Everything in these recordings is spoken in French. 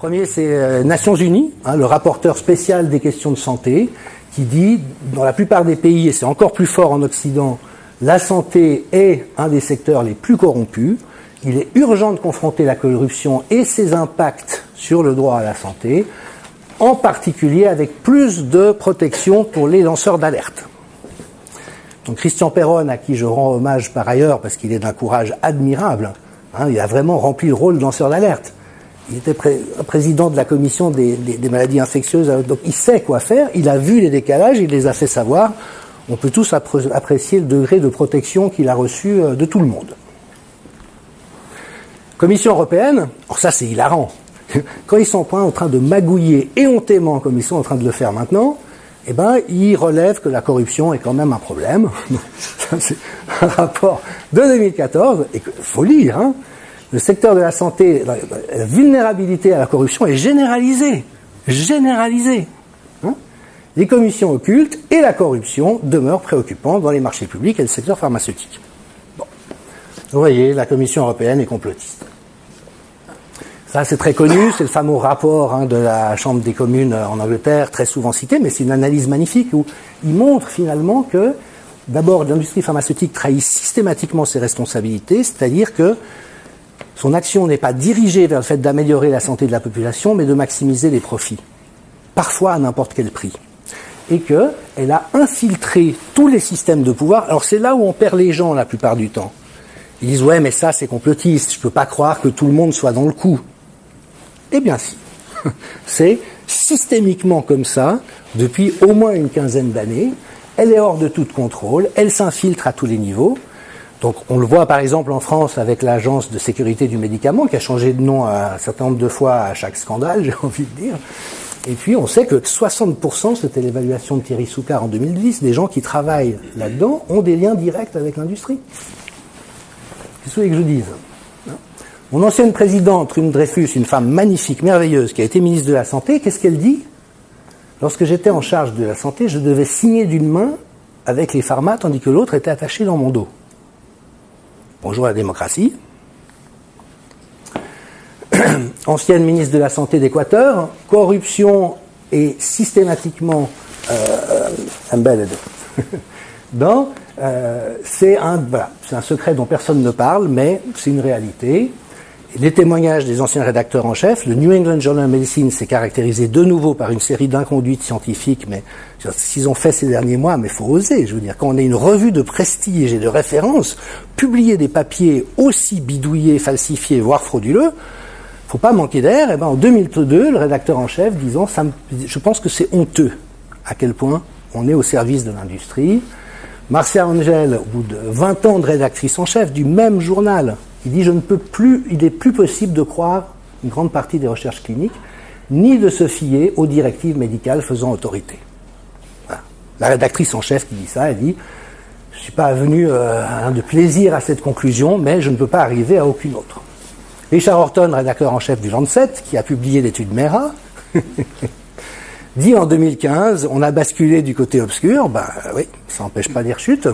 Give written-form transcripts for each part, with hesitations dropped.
Premier, c'est Nations Unies, le rapporteur spécial des questions de santé, qui dit, dans la plupart des pays, et c'est encore plus fort en Occident, la santé est un des secteurs les plus corrompus. Il est urgent de confronter la corruption et ses impacts sur le droit à la santé, en particulier avec plus de protection pour les lanceurs d'alerte. Donc Christian Perron, à qui je rends hommage par ailleurs, parce qu'il est d'un courage admirable, il a vraiment rempli le rôle de lanceur d'alerte. Il était président de la commission des maladies infectieuses, donc il sait quoi faire, il a vu les décalages, il les a fait savoir. On peut tous apprécier le degré de protection qu'il a reçu de tout le monde. Commission européenne, alors ça c'est hilarant, quand ils sont en train de magouiller éhontément comme ils sont en train de le faire maintenant, eh ben, ils relèvent que la corruption est quand même un problème. Ça, c'est un rapport de 2014, et il faut lire, le secteur de la santé, la vulnérabilité à la corruption est généralisée. Généralisée. Les commissions occultes et la corruption demeurent préoccupantes dans les marchés publics et le secteur pharmaceutique. Bon. Vous voyez, la Commission européenne est complotiste. Ça, c'est très connu, c'est le fameux rapport de la Chambre des communes en Angleterre, très souvent cité, mais c'est une analyse magnifique où il montre finalement que, d'abord, l'industrie pharmaceutique trahit systématiquement ses responsabilités, c'est-à-dire que son action n'est pas dirigée vers le fait d'améliorer la santé de la population, mais de maximiser les profits, parfois à n'importe quel prix. Et qu'elle a infiltré tous les systèmes de pouvoir. Alors c'est là où on perd les gens la plupart du temps. Ils disent « ouais, mais ça c'est complotiste, je ne peux pas croire que tout le monde soit dans le coup ». Eh bien si, c'est systémiquement comme ça, depuis au moins une quinzaine d'années, elle est hors de tout contrôle, elle s'infiltre à tous les niveaux. Donc on le voit par exemple en France avec l'Agence de sécurité du médicament, qui a changé de nom un certain nombre de fois à chaque scandale, j'ai envie de dire. Et puis on sait que 60%, c'était l'évaluation de Thierry Soucard en 2010, des gens qui travaillent là-dedans ont des liens directs avec l'industrie. Qu'est-ce que vous voulez que je dise ? Mon ancienne présidente, Rune Dreyfus, une femme magnifique, merveilleuse, qui a été ministre de la Santé, qu'est-ce qu'elle dit ? Lorsque j'étais en charge de la santé, je devais signer d'une main avec les pharmas, tandis que l'autre était attaché dans mon dos. Bonjour la démocratie. Ancienne ministre de la Santé d'Équateur, corruption est systématiquement embedded. C'est un secret dont personne ne parle, mais c'est une réalité. Les témoignages des anciens rédacteurs en chef, le New England Journal of Medicine s'est caractérisé de nouveau par une série d'inconduites scientifiques, mais ce qu'ils ont fait ces derniers mois, mais il faut oser, je veux dire, quand on est une revue de prestige et de référence, publier des papiers aussi bidouillés, falsifiés, voire frauduleux, faut pas manquer d'air. Et ben en 2002, le rédacteur en chef disant, je pense que c'est honteux à quel point on est au service de l'industrie. Marcia Angel, au bout de 20 ans de rédactrice en chef du même journal, il dit, il n'est plus possible de croire une grande partie des recherches cliniques, ni de se fier aux directives médicales faisant autorité. Voilà. La rédactrice en chef qui dit ça, elle dit, je ne suis pas venu de plaisir à cette conclusion, mais je ne peux pas arriver à aucune autre. Richard Horton, rédacteur en chef du Lancet, qui a publié l'étude MERA, dit en 2015, on a basculé du côté obscur, oui, ça n'empêche pas les rechutes.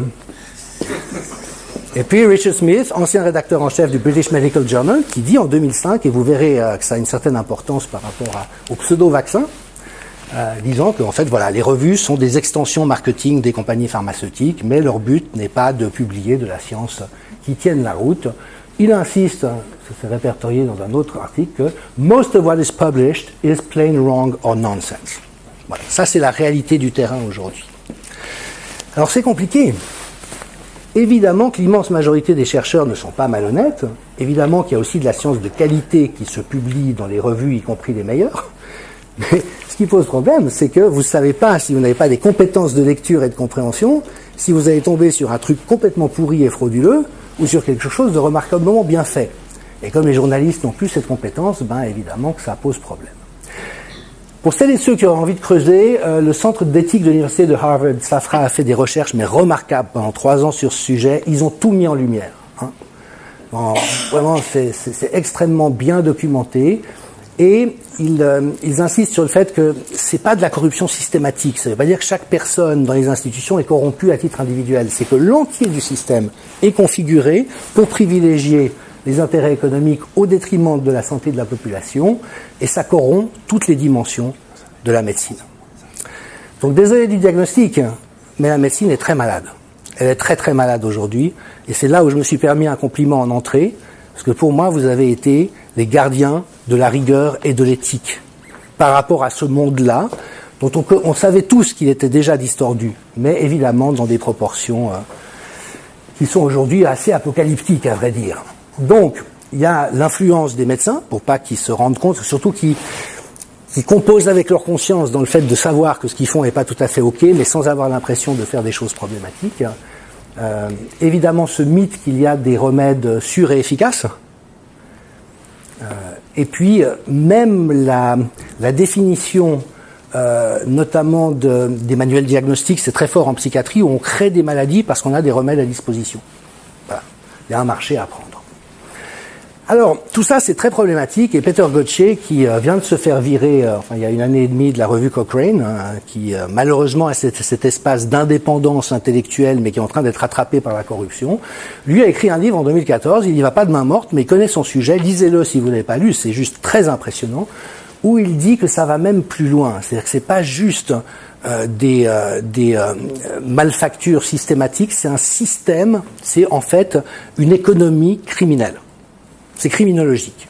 Et puis Richard Smith, ancien rédacteur en chef du British Medical Journal, qui dit en 2005, et vous verrez que ça a une certaine importance par rapport au pseudo-vaccin, disant que en fait, voilà, les revues sont des extensions marketing des compagnies pharmaceutiques, mais leur but n'est pas de publier de la science qui tienne la route. Il insiste, ça s'est répertorié dans un autre article, que « Most of what is published is plain wrong or nonsense ». Voilà, ça c'est la réalité du terrain aujourd'hui. Alors c'est compliqué. Évidemment que l'immense majorité des chercheurs ne sont pas malhonnêtes. Évidemment qu'il y a aussi de la science de qualité qui se publie dans les revues, y compris les meilleures. Mais ce qui pose problème, c'est que vous ne savez pas, si vous n'avez pas des compétences de lecture et de compréhension, si vous allez tomber sur un truc complètement pourri et frauduleux, ou sur quelque chose de remarquablement bien fait. Et comme les journalistes n'ont plus cette compétence, évidemment que ça pose problème. Pour celles et ceux qui auraient envie de creuser, le centre d'éthique de l'université de Harvard, SAFRA, a fait des recherches mais remarquables pendant 3 ans sur ce sujet. Ils ont tout mis en lumière. Vraiment, c'est extrêmement bien documenté. Et ils insistent sur le fait que c'est pas de la corruption systématique. Ça veut pas dire que chaque personne dans les institutions est corrompue à titre individuel. C'est que l'entier du système est configuré pour privilégier les intérêts économiques au détriment de la santé de la population, et ça corrompt toutes les dimensions de la médecine. Donc désolé du diagnostic, mais la médecine est très malade. Elle est très très malade aujourd'hui, et c'est là où je me suis permis un compliment en entrée, parce que pour moi, vous avez été les gardiens de la rigueur et de l'éthique par rapport à ce monde-là, dont on savait tous qu'il était déjà distordu, mais évidemment dans des proportions qui sont aujourd'hui assez apocalyptiques, à vrai dire. Donc, il y a l'influence des médecins, pour pas qu'ils se rendent compte, surtout qu'ils composent avec leur conscience dans le fait de savoir que ce qu'ils font n'est pas tout à fait OK, mais sans avoir l'impression de faire des choses problématiques. Évidemment, ce mythe qu'il y a des remèdes sûrs et efficaces. Et puis, même la définition, notamment des manuels diagnostiques, c'est très fort en psychiatrie, où on crée des maladies parce qu'on a des remèdes à disposition. Voilà. Il y a un marché à prendre. Alors, tout ça, c'est très problématique, et Peter Gotche, qui vient de se faire virer, il y a 1 année et demie, de la revue Cochrane, qui malheureusement a cet espace d'indépendance intellectuelle, mais qui est en train d'être rattrapé par la corruption, lui a écrit un livre en 2014, il n'y va pas de main morte, mais il connaît son sujet, lisez-le si vous ne l'avez pas lu, c'est juste très impressionnant, où il dit que ça va même plus loin, c'est-à-dire que c'est pas juste des malfactures systématiques, c'est un système, c'est en fait une économie criminelle. C'est criminologique.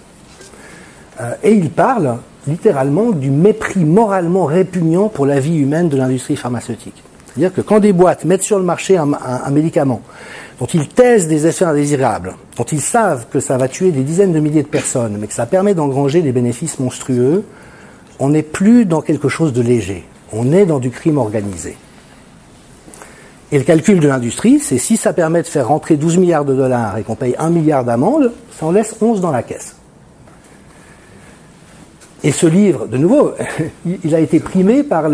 Et il parle littéralement du mépris moralement répugnant pour la vie humaine de l'industrie pharmaceutique. C'est-à-dire que quand des boîtes mettent sur le marché un médicament dont ils taisent des effets indésirables, dont ils savent que ça va tuer des dizaines de milliers de personnes, mais que ça permet d'engranger des bénéfices monstrueux, on n'est plus dans quelque chose de léger. On est dans du crime organisé. Et le calcul de l'industrie, c'est si ça permet de faire rentrer 12 milliards de dollars et qu'on paye 1 milliard d'amendes, ça en laisse 11 dans la caisse. Et ce livre, de nouveau, il a été primé par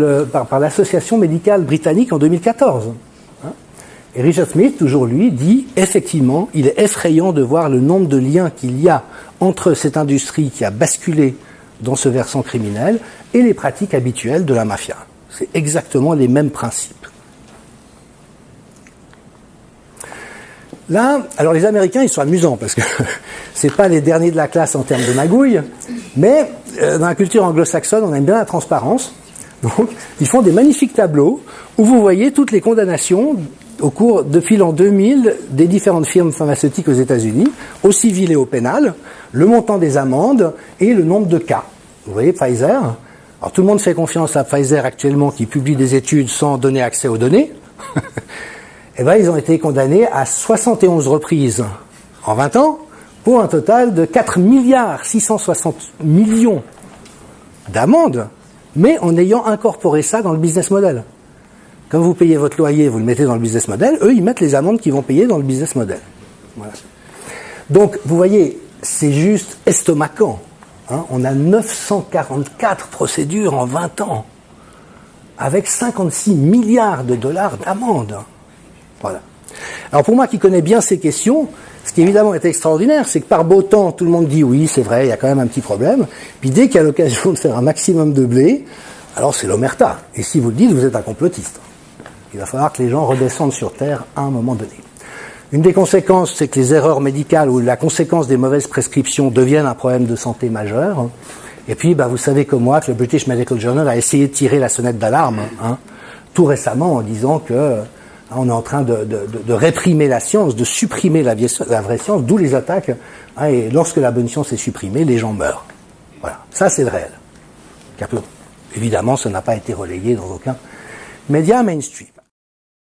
l'Association médicale britannique en 2014. Et Richard Smith, toujours lui, dit, effectivement, il est effrayant de voir le nombre de liens qu'il y a entre cette industrie qui a basculé dans ce versant criminel et les pratiques habituelles de la mafia. C'est exactement les mêmes principes. Là, alors les Américains, ils sont amusants parce que c'est pas les derniers de la classe en termes de magouille, mais dans la culture anglo-saxonne, on aime bien la transparence. Donc, ils font des magnifiques tableaux où vous voyez toutes les condamnations depuis l'an 2000 des différentes firmes pharmaceutiques aux États-Unis, au civil et au pénal, le montant des amendes et le nombre de cas. Vous voyez Pfizer. Alors tout le monde fait confiance à Pfizer actuellement qui publie des études sans donner accès aux données. Eh bien, ils ont été condamnés à 71 reprises en 20 ans pour un total de 4 milliards 660 millions d'amendes, mais en ayant incorporé ça dans le business model. Comme vous payez votre loyer, vous le mettez dans le business model, eux, ils mettent les amendes qu'ils vont payer dans le business model. Voilà. Donc, vous voyez, c'est juste estomacant. On a 944 procédures en 20 ans, avec 56 milliards de dollars d'amendes. Voilà. Alors pour moi qui connais bien ces questions, ce qui évidemment est extraordinaire, c'est que par beau temps, tout le monde dit oui, c'est vrai, il y a quand même un petit problème. Puis dès qu'il y a l'occasion de faire un maximum de blé, alors c'est l'omerta. Et si vous le dites, vous êtes un complotiste. Il va falloir que les gens redescendent sur Terre à un moment donné. Une des conséquences, c'est que les erreurs médicales ou la conséquence des mauvaises prescriptions deviennent un problème de santé majeur. Et puis, vous savez comme moi que le British Medical Journal a essayé de tirer la sonnette d'alarme, tout récemment en disant que on est en train de réprimer la science, de supprimer la vraie science, d'où les attaques. Et lorsque la bonne science est supprimée, les gens meurent. Voilà, ça c'est le réel. Évidemment, ça n'a pas été relayé dans aucun média mainstream.